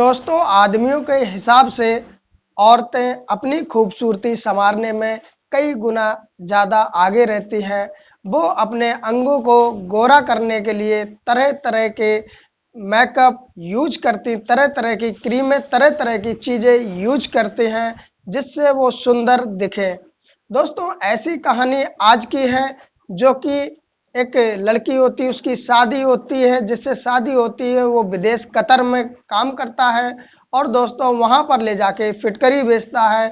दोस्तों, आदमियों के हिसाब से औरतें अपनी खूबसूरती संवारने में कई गुना ज़्यादा आगे रहती हैं। वो अपने अंगों को गोरा करने के लिए तरह-तरह के मेकअप यूज़ करती, तरह-तरह की क्रीमें, तरह-तरह की चीज़ें यूज़ करती हैं, जिससे वो सुंदर दिखें। दोस्तों, ऐसी कहानी आज की है, जो कि एक लड़की होती है, उसकी शादी होती है, जिससे शादी होती है वो विदेश कतर में काम करता है और दोस्तों वहाँ पर ले जाके फिटकरी बेचता है।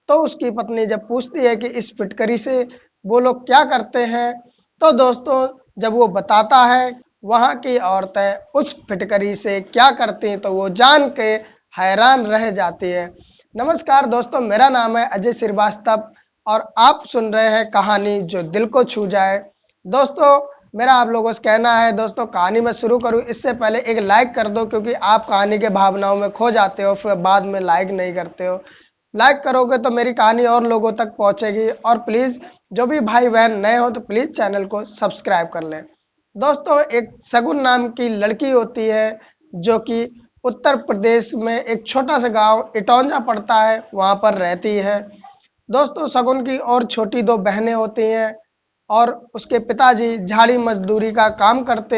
तो उसकी पत्नी जब पूछती है कि इस फिटकरी से वो लोग क्या करते हैं, तो दोस्तों जब वो बताता है वहाँ की औरतें उस फिटकरी से क्या करती हैं, तो वो जान के हैरान रह जाती है। नमस्कार दोस्तों, मेरा नाम है अजय श्रीवास्तव और आप सुन रहे हैं कहानी जो दिल को छू जाए। दोस्तों, मेरा आप लोगों से कहना है, दोस्तों कहानी में शुरू करूं इससे पहले एक लाइक कर दो, क्योंकि आप कहानी के भावनाओं में खो जाते हो, फिर बाद में लाइक नहीं करते हो। लाइक करोगे तो मेरी कहानी और लोगों तक पहुंचेगी। और प्लीज़ जो भी भाई बहन नए हो तो प्लीज़ चैनल को सब्सक्राइब कर लें। दोस्तों, एक शगुन नाम की लड़की होती है, जो कि उत्तर प्रदेश में एक छोटा सा गांव इटौंजा पड़ता है, वहां पर रहती है। दोस्तों, शगुन की और छोटी दो बहनें होती हैं और उसके पिताजी झाड़ी मजदूरी का काम करते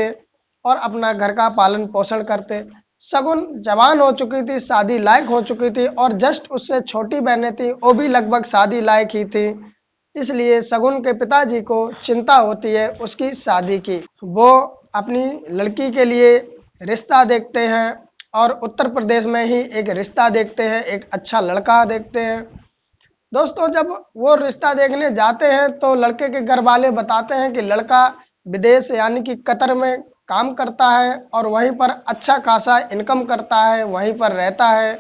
और अपना घर का पालन पोषण करते। शगुन जवान हो चुकी थी, शादी लायक हो चुकी थी और जस्ट उससे छोटी बहनें थी, वो भी लगभग शादी लायक ही थी। इसलिए शगुन के पिताजी को चिंता होती है उसकी शादी की। वो अपनी लड़की के लिए रिश्ता देखते हैं और उत्तर प्रदेश में ही एक रिश्ता देखते हैं, एक अच्छा लड़का देखते हैं। दोस्तों, जब वो रिश्ता देखने जाते हैं तो लड़के के घर वाले बताते हैं कि लड़का विदेश यानी कि कतर में काम करता है और वहीं पर अच्छा खासा इनकम करता है, वहीं पर रहता है।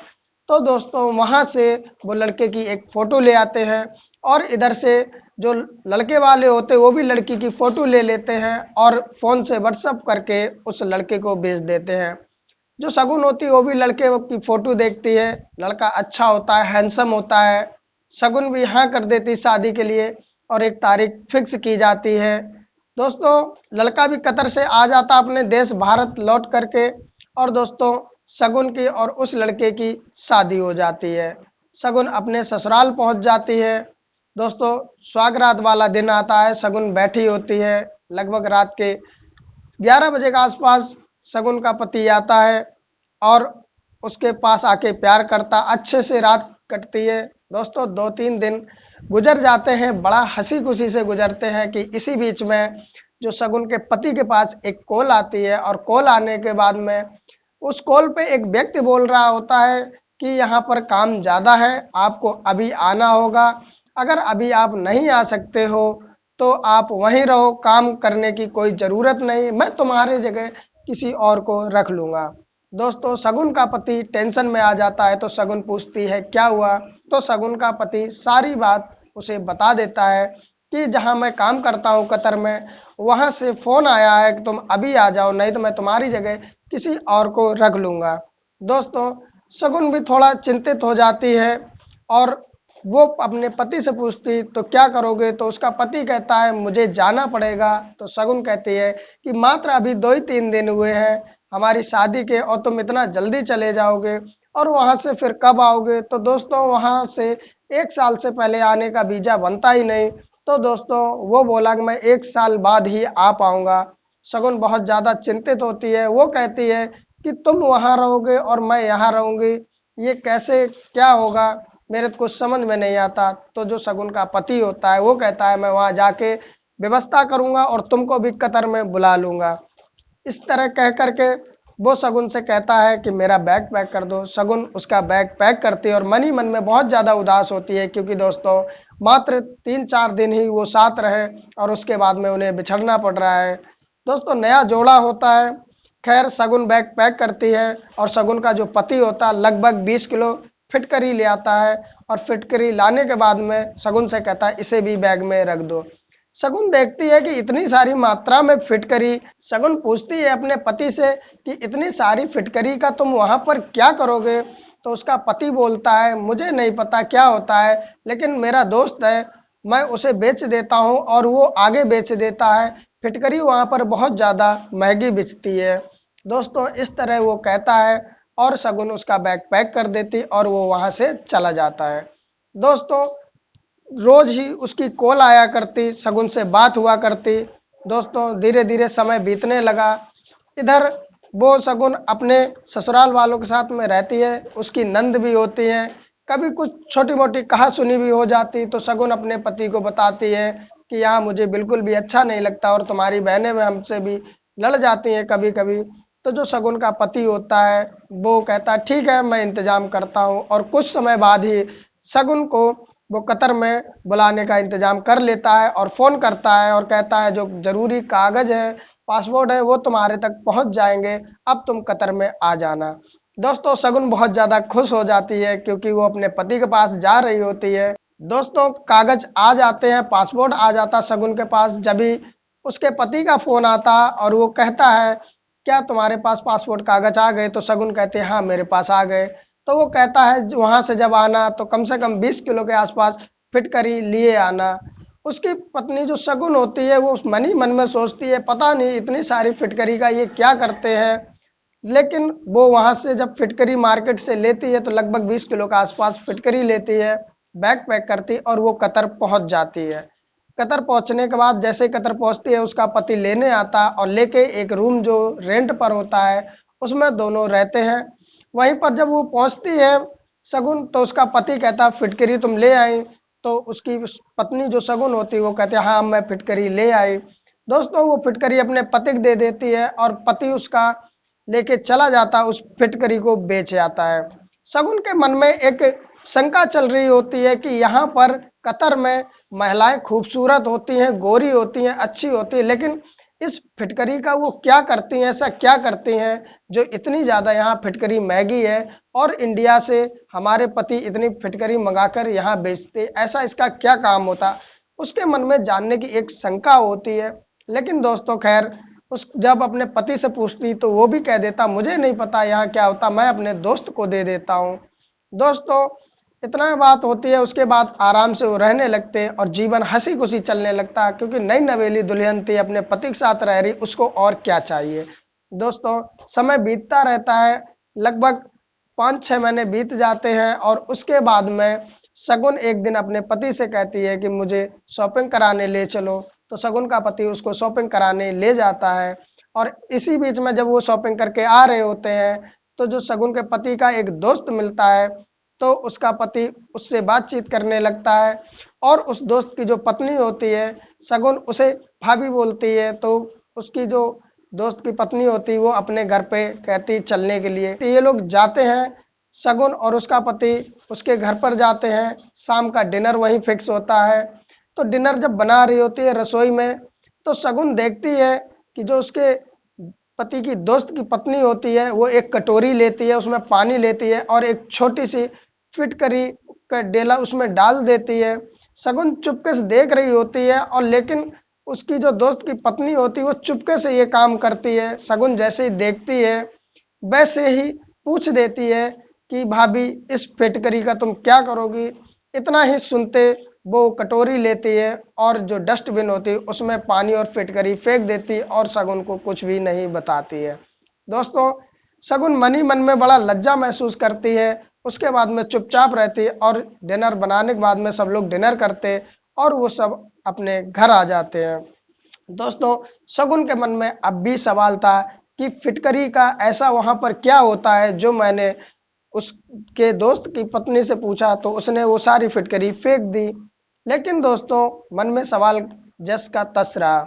तो दोस्तों वहां से वो लड़के की एक फ़ोटो ले आते हैं और इधर से जो लड़के वाले होते हैं वो भी लड़की की फ़ोटो ले लेते हैं और फ़ोन से व्हाट्सअप करके उस लड़के को भेज देते हैं। जो शगुन होती है वो भी लड़के की फ़ोटो देखती है, लड़का अच्छा होता है, हैंडसम होता है। शगुन भी हाँ कर देती शादी के लिए और एक तारीख फिक्स की जाती है। दोस्तों, लड़का भी कतर से आ जाता अपने देश भारत लौट करके और दोस्तों शगुन की और उस लड़के की शादी हो जाती है। शगुन अपने ससुराल पहुंच जाती है। दोस्तों, सुहागरात वाला दिन आता है, शगुन बैठी होती है। लगभग रात के 11 बजे के आसपास शगुन का पति आता है और उसके पास आके प्यार करता, अच्छे से रात कटती है। दोस्तों, 2-3 दिन गुजर जाते हैं, बड़ा हंसी खुशी से गुजरते हैं कि इसी बीच में जो शगुन के पति के पास एक कॉल आती है और कॉल आने के बाद में उस कॉल पे एक व्यक्ति बोल रहा होता है कि यहाँ पर काम ज़्यादा है, आपको अभी आना होगा। अगर अभी आप नहीं आ सकते हो तो आप वहीं रहो, काम करने की कोई ज़रूरत नहीं, मैं तुम्हारे जगह किसी और को रख लूँगा। दोस्तों, शगुन का पति टेंशन में आ जाता है तो शगुन पूछती है क्या हुआ, तो शगुन का पति सारी बात उसे बता देता है कि जहां मैं काम करता हूं कतर में, वहां से फ़ोन आया है कि तुम अभी आ जाओ, नहीं तो मैं तुम्हारी जगह किसी और को रख लूँगा। दोस्तों, शगुन भी थोड़ा चिंतित हो जाती है और वो अपने पति से पूछती तो क्या करोगे, तो उसका पति कहता है मुझे जाना पड़ेगा। तो शगुन कहती है कि मात्र अभी 2 ही 3 दिन हुए हैं हमारी शादी के और तुम इतना जल्दी चले जाओगे और वहां से फिर कब आओगे। तो दोस्तों, वहां से 1 साल से पहले आने का वीजा बनता ही नहीं। तो दोस्तों वो बोला कि मैं 1 साल बाद ही आ पाऊंगा। शगुन बहुत ज़्यादा चिंतित होती है, वो कहती है कि तुम वहां रहोगे और मैं यहाँ रहूंगी, ये कैसे क्या होगा, मेरे तो कुछ समझ में नहीं आता। तो जो शगुन का पति होता है वो कहता है मैं वहां जाके व्यवस्था करूंगा और तुमको भी कतर में बुला लूंगा। इस तरह कह करके वो शगुन से कहता है कि मेरा बैग पैक कर दो। शगुन उसका बैग पैक करती है और मन ही मन में बहुत ज़्यादा उदास होती है, क्योंकि दोस्तों मात्र 3-4 दिन ही वो साथ रहे और उसके बाद में उन्हें बिछड़ना पड़ रहा है। दोस्तों, नया जोड़ा होता है। खैर, शगुन बैग पैक करती है और शगुन का जो पति होता है लगभग 20 किलो फिटकरी ले आता है और फिटकरी लाने के बाद में शगुन से कहता है इसे भी बैग में रख दो। शगुन देखती है कि इतनी सारी मात्रा में फिटकरी। शगुन पूछती है अपने पति से कि इतनी सारी फिटकरी का तुम वहां पर क्या करोगे। तो उसका पति बोलता है मुझे नहीं पता क्या होता है, लेकिन मेरा दोस्त है, मैं उसे बेच देता हूं और वो आगे बेच देता है। फिटकरी वहां पर बहुत ज़्यादा महंगी बिकती है। दोस्तों, इस तरह वो कहता है और शगुन उसका बैग पैक कर देती और वो वहां से चला जाता है। दोस्तों रोज ही उसकी कॉल आया करती, शगुन से बात हुआ करती। दोस्तों धीरे धीरे समय बीतने लगा। इधर वो शगुन अपने ससुराल वालों के साथ में रहती है, उसकी नंद भी होती है। कभी कुछ छोटी मोटी कहा सुनी भी हो जाती तो शगुन अपने पति को बताती है कि यहाँ मुझे बिल्कुल भी अच्छा नहीं लगता और तुम्हारी बहनें में हमसे भी लड़ जाती हैं कभी कभी। तो जो शगुन का पति होता है वो कहता है ठीक है मैं इंतजाम करता हूँ, और कुछ समय बाद ही शगुन को वो कतर में बुलाने का इंतजाम कर लेता है और फ़ोन करता है और कहता है जो ज़रूरी कागज़ है, पासपोर्ट है, वो तुम्हारे तक पहुंच जाएंगे, अब तुम कतर में आ जाना। दोस्तों शगुन बहुत ज़्यादा खुश हो जाती है क्योंकि वो अपने पति के पास जा रही होती है। दोस्तों कागज़ आ जाते हैं, पासपोर्ट आ जाता शगुन के पास। जब भी उसके पति का फ़ोन आता और वो कहता है क्या तुम्हारे पास पासपोर्ट कागज़ आ गए, तो शगुन कहते हैं हाँ मेरे पास आ गए। तो वो कहता है वहां से जब आना तो कम से कम 20 किलो के आसपास फिटकरी लिए आना। उसकी पत्नी जो शगुन होती है वो मन ही मन में सोचती है पता नहीं इतनी सारी फिटकरी का ये क्या करते हैं, लेकिन वो वहां से जब फिटकरी मार्केट से लेती है तो लगभग 20 किलो के आसपास फिटकरी लेती है, बैग पैक करती और वो कतर पहुंच जाती है। कतर पहुंचने के बाद जैसे ही कतर पहुंचती है उसका पति लेने आता और लेके एक रूम जो रेंट पर होता है उसमें दोनों रहते हैं। वहीं पर जब वो पहुंचती है शगुन तो उसका पति कहता फिटकरी तुम ले आई, तो उसकी पत्नी जो शगुन होती है वो कहती है हाँ मैं फिटकरी ले आई। दोस्तों वो फिटकरी अपने पति को दे देती है और पति उसका लेके चला जाता, उस फिटकरी को बेच जाता है। शगुन के मन में एक शंका चल रही होती है कि यहाँ पर कतर में महिलाएं खूबसूरत होती हैं, गोरी होती हैं, अच्छी होती है, लेकिन इस फिटकरी का वो क्या करती हैं, ऐसा क्या करती हैं जो इतनी ज़्यादा यहाँ फिटकरी महंगी है और इंडिया से हमारे पति इतनी फिटकरी मंगाकर यहाँ बेचते, ऐसा इसका क्या काम होता। उसके मन में जानने की एक शंका होती है। लेकिन दोस्तों खैर उस जब अपने पति से पूछती तो वो भी कह देता मुझे नहीं पता यहाँ क्या होता, मैं अपने दोस्त को दे देता हूँ। दोस्तों इतना बात होती है, उसके बाद आराम से वो रहने लगते और जीवन हंसी खुशी चलने लगता क्योंकि नई नवेली दुल्हन थी, अपने पति के साथ रह रही, उसको और क्या चाहिए। दोस्तों समय बीतता रहता है, लगभग 5-6 महीने बीत जाते हैं और उसके बाद में शगुन एक दिन अपने पति से कहती है कि मुझे शॉपिंग कराने ले चलो। तो शगुन का पति उसको शॉपिंग कराने ले जाता है और इसी बीच में जब वो शॉपिंग करके आ रहे होते हैं तो जो शगुन के पति का एक दोस्त मिलता है तो उसका पति उससे बातचीत करने लगता है और उस दोस्त की जो पत्नी होती है शगुन उसे भाभी बोलती है, तो उसकी जो दोस्त की पत्नी होती है वो अपने घर पे कहती चलने के लिए। तो ये लोग जाते हैं, शगुन और उसका पति उसके घर पर जाते हैं। शाम का डिनर वहीं फिक्स होता है। तो डिनर जब बना रही होती है रसोई में तो शगुन देखती है कि जो उसके पति की दोस्त की पत्नी होती है वो एक कटोरी लेती है, उसमें पानी लेती है और एक छोटी सी फिटकरी का डेला उसमें डाल देती है। शगुन चुपके से देख रही होती है और लेकिन उसकी जो दोस्त की पत्नी होती है वो चुपके से ये काम करती है। शगुन जैसे ही देखती है वैसे ही पूछ देती है कि भाभी इस फिटकरी का तुम क्या करोगी। इतना ही सुनते वो कटोरी लेती है और जो डस्टबिन होती है उसमें पानी और फिटकरी फेंक देती है और शगुन को कुछ भी नहीं बताती है। दोस्तों शगुन मन ही मन में बड़ा लज्जा महसूस करती है, उसके बाद में चुपचाप रहती है और डिनर बनाने के बाद में सब लोग डिनर करते और वो सब अपने घर आ जाते हैं। दोस्तों शगुन के मन में अब भी सवाल था कि फिटकरी का ऐसा वहां पर क्या होता है जो मैंने उसके दोस्त की पत्नी से पूछा तो उसने वो सारी फिटकरी फेंक दी। लेकिन दोस्तों मन में सवाल जस का तस रहा।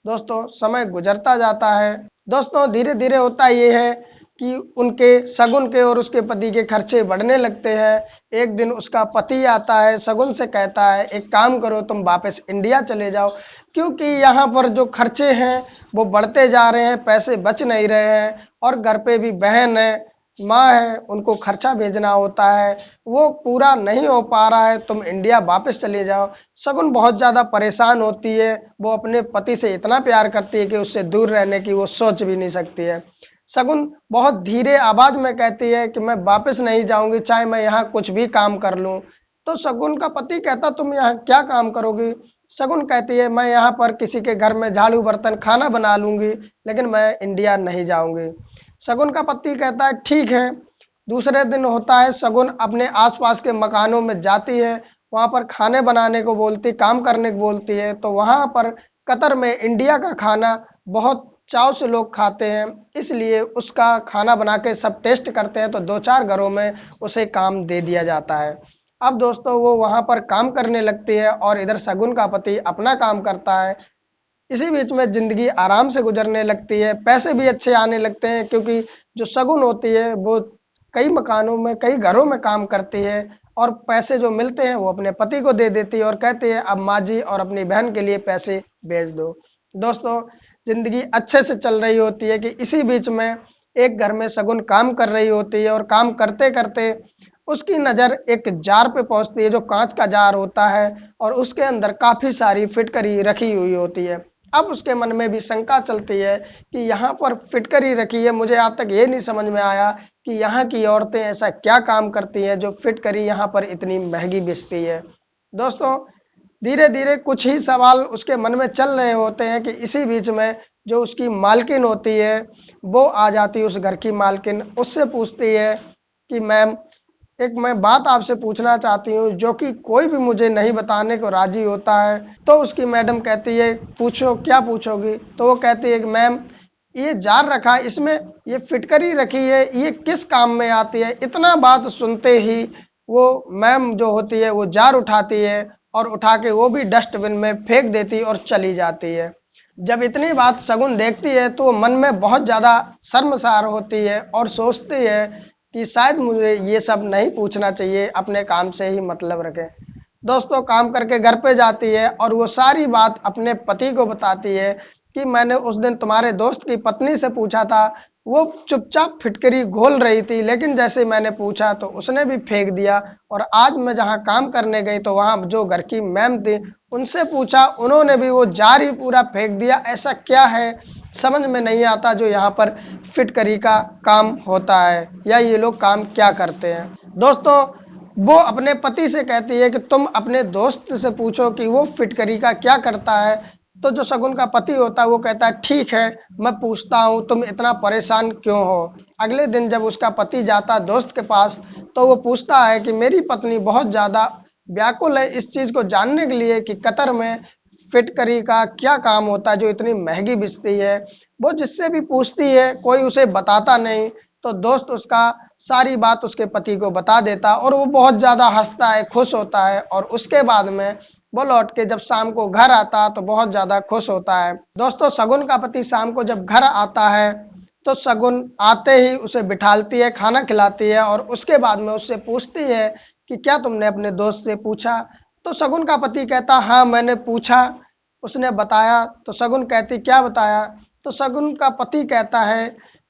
दोस्तों समय गुजरता जाता है। दोस्तों धीरे धीरे होता ये है कि उनके शगुन के और उसके पति के खर्चे बढ़ने लगते हैं। एक दिन उसका पति आता है, शगुन से कहता है एक काम करो तुम वापस इंडिया चले जाओ, क्योंकि यहाँ पर जो खर्चे हैं वो बढ़ते जा रहे हैं, पैसे बच नहीं रहे हैं और घर पे भी बहन है, माँ है, उनको खर्चा भेजना होता है, वो पूरा नहीं हो पा रहा है, तुम इंडिया वापस चले जाओ। शगुन बहुत ज़्यादा परेशान होती है, वो अपने पति से इतना प्यार करती है कि उससे दूर रहने की वो सोच भी नहीं सकती है। शगुन बहुत धीरे आवाज में कहती है कि मैं वापस नहीं जाऊंगी, चाहे मैं यहाँ कुछ भी काम कर लूं। तो शगुन का पति कहता तुम यहाँ क्या काम करोगी। शगुन कहती है मैं यहाँ पर किसी के घर में झाड़ू बर्तन खाना बना लूंगी, लेकिन मैं इंडिया नहीं जाऊंगी। शगुन का पति कहता है ठीक है, दूसरे दिन होता है शगुन, अपने आसपास के मकानों में जाती है, वहाँ पर खाने बनाने को बोलती, काम करने को बोलती है। तो वहाँ पर कतर में इंडिया का खाना बहुत चाव से लोग खाते हैं, इसलिए उसका खाना बना के सब टेस्ट करते हैं। तो 2-4 घरों में उसे काम दे दिया जाता है। अब दोस्तों वो वहाँ पर काम करने लगती है और इधर शगुन का पति अपना काम करता है। इसी बीच में ज़िंदगी आराम से गुजरने लगती है, पैसे भी अच्छे आने लगते हैं, क्योंकि जो शगुन होती है वो कई मकानों में, कई घरों में काम करती है और पैसे जो मिलते हैं वो अपने पति को दे देती है और कहती है अब माँ जी और अपनी बहन के लिए पैसे भेज दो। दोस्तों ज़िंदगी अच्छे से चल रही होती है कि इसी बीच में एक घर में शगुन काम कर रही होती है और काम करते करते उसकी नज़र एक जार पे पहुंचती है, जो कांच का जार होता है और उसके अंदर काफ़ी सारी फिटकरी रखी हुई होती है। अब उसके मन में भी शंका चलती है कि यहाँ पर फिटकरी रखी है, मुझे आज तक ये नहीं समझ में आया कि यहाँ की औरतें ऐसा क्या काम करती हैं जो फिटकरी यहाँ पर इतनी महंगी बेचती है। दोस्तों धीरे धीरे कुछ ही सवाल उसके मन में चल रहे होते हैं कि इसी बीच में जो उसकी मालकिन होती है वो आ जाती है, उस घर की मालकिन उससे पूछती है कि मैम एक मैं बात आपसे पूछना चाहती हूँ, जो कि कोई भी मुझे नहीं बताने को राजी होता है। तो उसकी मैडम कहती है पूछो, क्या पूछोगी? तो वो कहती है कि मैम ये जार रखा है, इसमें ये फिटकरी रखी है, ये किस काम में आती है? इतना बात सुनते ही वो मैम जो होती है वो जार उठाती है और उठा के वो भी डस्टबिन में फेंक देती और चली जाती है। जब इतनी बात शगुन देखती है तो मन में बहुत ज़्यादा शर्मसार होती है और सोचती है कि शायद मुझे ये सब नहीं पूछना चाहिए, अपने काम से ही मतलब रखें। दोस्तों काम करके घर पे जाती है और वो सारी बात अपने पति को बताती है कि मैंने उस दिन तुम्हारे दोस्त की पत्नी से पूछा था, वो चुपचाप फिटकरी घोल रही थी, लेकिन जैसे मैंने पूछा तो उसने भी फेंक दिया। और आज मैं जहाँ काम करने गई तो वहाँ जो घर की मैम थी उनसे पूछा, उन्होंने भी वो जार ही पूरा फेंक दिया। ऐसा क्या है समझ में नहीं आता जो यहाँ पर फिटकरी का काम होता है, या ये लोग काम क्या करते हैं। दोस्तों वो अपने पति से कहती है कि तुम अपने दोस्त से पूछो कि वो फिटकरी का क्या करता है। तो जो शगुन का पति होता है वो कहता है ठीक है मैं पूछता हूँ, तुम इतना परेशान क्यों हो। अगले दिन जब उसका पति जाता है दोस्त के पास तो वो पूछता है कि मेरी पत्नी बहुत ज़्यादा व्याकुल है इस चीज़ को जानने के लिए कि कतर में फिटकरी का क्या काम होता है जो इतनी महंगी बिकती है। वो जिससे भी पूछती है कोई उसे बताता नहीं, तो दोस्त उसका सारी बात उसके पति को बता देता और वो बहुत ज़्यादा हंसता है, खुश होता है। और उसके बाद में वो लौट के जब शाम को घर आता तो बहुत ज़्यादा खुश होता है। दोस्तों शगुन का पति शाम को जब घर आता है तो शगुन आते ही उसे बिठालती है, खाना खिलाती है और उसके बाद में उससे पूछती है कि क्या तुमने अपने दोस्त से पूछा? तो शगुन का पति कहता हाँ मैंने पूछा, उसने बताया। तो शगुन कहती क्या बताया? तो शगुन का पति कहता है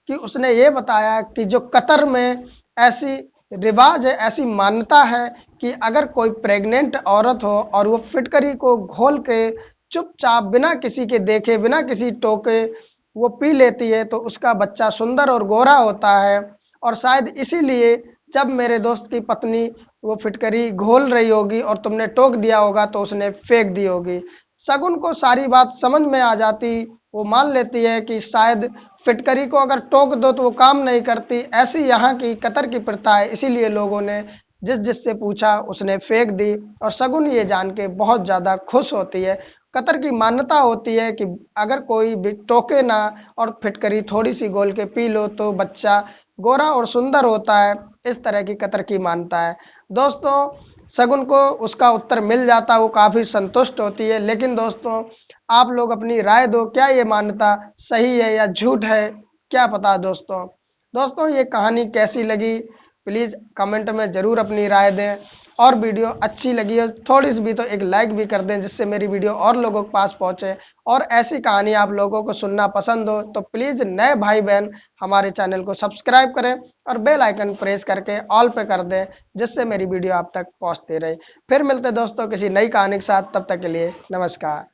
कि उसने ये बताया कि जो कतर में ऐसी रिवाज है, ऐसी मान्यता है कि अगर कोई प्रेग्नेंट औरत हो और वो फिटकरी को घोल के चुपचाप बिना किसी के देखे, बिना किसी टोके वो पी लेती है तो उसका बच्चा सुंदर और गोरा होता है। और शायद इसीलिए जब मेरे दोस्त की पत्नी वो फिटकरी घोल रही होगी और तुमने टोक दिया होगा तो उसने फेंक दी होगी। शगुन को सारी बात समझ में आ जाती, वो मान लेती है कि शायद फिटकरी को अगर टोक दो तो वो काम नहीं करती, ऐसी यहाँ की कतर की प्रथा है, इसीलिए लोगों ने जिससे पूछा उसने फेंक दी। और शगुन ये जान के बहुत ज़्यादा खुश होती है। कतर की मान्यता होती है कि अगर कोई भी टोके ना और फिटकरी थोड़ी सी घोल के पी लो तो बच्चा गोरा और सुंदर होता है, इस तरह की कतर की मान्यता है। दोस्तों शगुन को उसका उत्तर मिल जाता है, वो काफ़ी संतुष्ट होती है। लेकिन दोस्तों आप लोग अपनी राय दो, क्या ये मान्यता सही है या झूठ है, क्या पता। दोस्तों ये कहानी कैसी लगी प्लीज़ कमेंट में ज़रूर अपनी राय दें। और वीडियो अच्छी लगी है थोड़ी सी भी तो एक लाइक भी कर दें, जिससे मेरी वीडियो और लोगों के पास पहुंचे। और ऐसी कहानी आप लोगों को सुनना पसंद हो तो प्लीज़ नए भाई बहन हमारे चैनल को सब्सक्राइब करें और बेल आइकन प्रेस करके ऑल पे कर दें, जिससे मेरी वीडियो आप तक पहुंचती रहे। फिर मिलते दोस्तों किसी नई कहानी के साथ, तब तक के लिए नमस्कार।